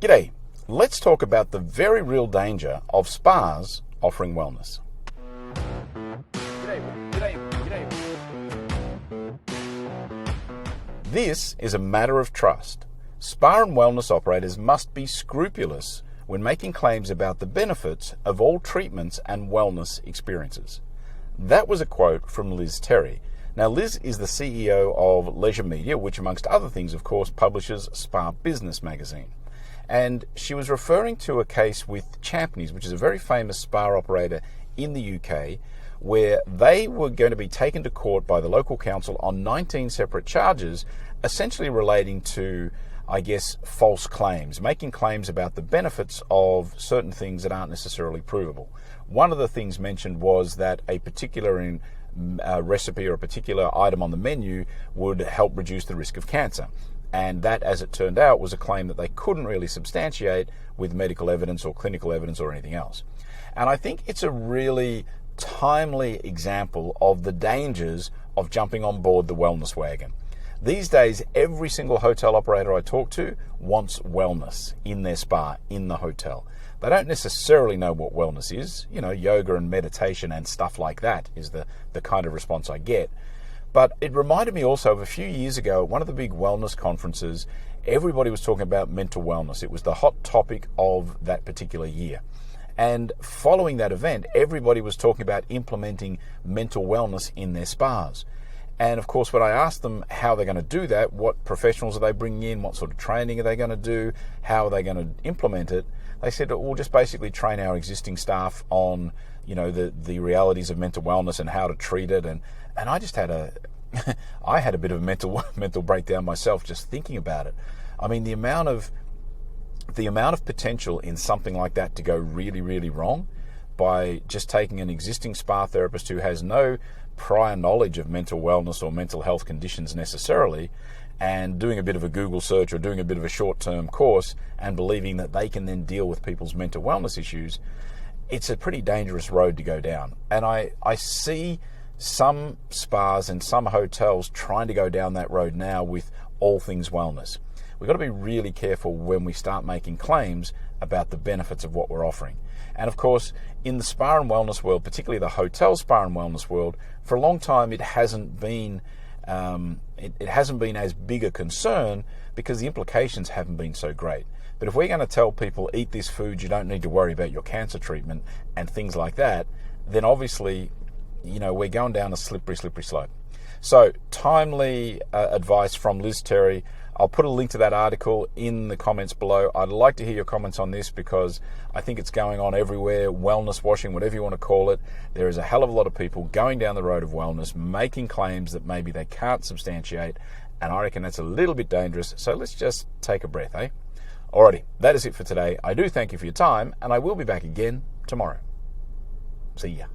G'day. Let's talk about the very real danger of spas offering wellness. This is a matter of trust. Spa and wellness operators must be scrupulous when making claims about the benefits of all treatments and wellness experiences. That was a quote from Liz Terry. Now, Liz is the CEO of Leisure Media, which amongst other things, of course, publishes Spa Business magazine. And she was referring to a case with Champneys, which is a very famous spa operator in the UK, where they were going to be taken to court by the local council on 19 separate charges, essentially relating to, I guess, false claims, making claims about the benefits of certain things that aren't necessarily provable. One of the things mentioned was that a particular recipe or a particular item on the menu would help reduce the risk of cancer. And that, as it turned out, was a claim that they couldn't really substantiate with medical evidence or clinical evidence or anything else. And I think it's a really timely example of the dangers of jumping on board the wellness wagon. These days, every single hotel operator I talk to wants wellness in their spa, in the hotel. They don't necessarily know what wellness is. You know, yoga and meditation and stuff like that is the kind of response I get. But it reminded me also of a few years ago at one of the big wellness conferences, everybody was talking about mental wellness. It was the hot topic of that particular year. And following that event, everybody was talking about implementing mental wellness in their spas. And of course, when I asked them how they're going to do that, what professionals are they bringing in, what sort of training are they going to do, how are they going to implement it, they said, we'll just basically train our existing staff on, you know, the realities of mental wellness and how to treat it. And I just had I had a bit of a mental breakdown myself just thinking about it. I mean, the amount of potential in something like that to go really, really wrong by just taking an existing spa therapist who has no prior knowledge of mental wellness or mental health conditions necessarily, and doing a bit of a Google search or doing a bit of a short-term course and believing that they can then deal with people's mental wellness issues. It's a pretty dangerous road to go down. And I see some spas and some hotels trying to go down that road now with all things wellness. We've got to be really careful when we start making claims about the benefits of what we're offering. And of course, in the spa and wellness world, particularly the hotel spa and wellness world, for a long time it hasn't been as big a concern because the implications haven't been so great. But if we're going to tell people, eat this food, you don't need to worry about your cancer treatment and things like that, then obviously, you know, we're going down a slippery slope. So, timely advice from Liz Terry. I'll put a link to that article in the comments below. I'd like to hear your comments on this because I think it's going on everywhere, wellness washing, whatever you want to call it. There is a hell of a lot of people going down the road of wellness, making claims that maybe they can't substantiate, and I reckon that's a little bit dangerous. So let's just take a breath, eh? Alrighty, that is it for today. I do thank you for your time, and I will be back again tomorrow. See ya.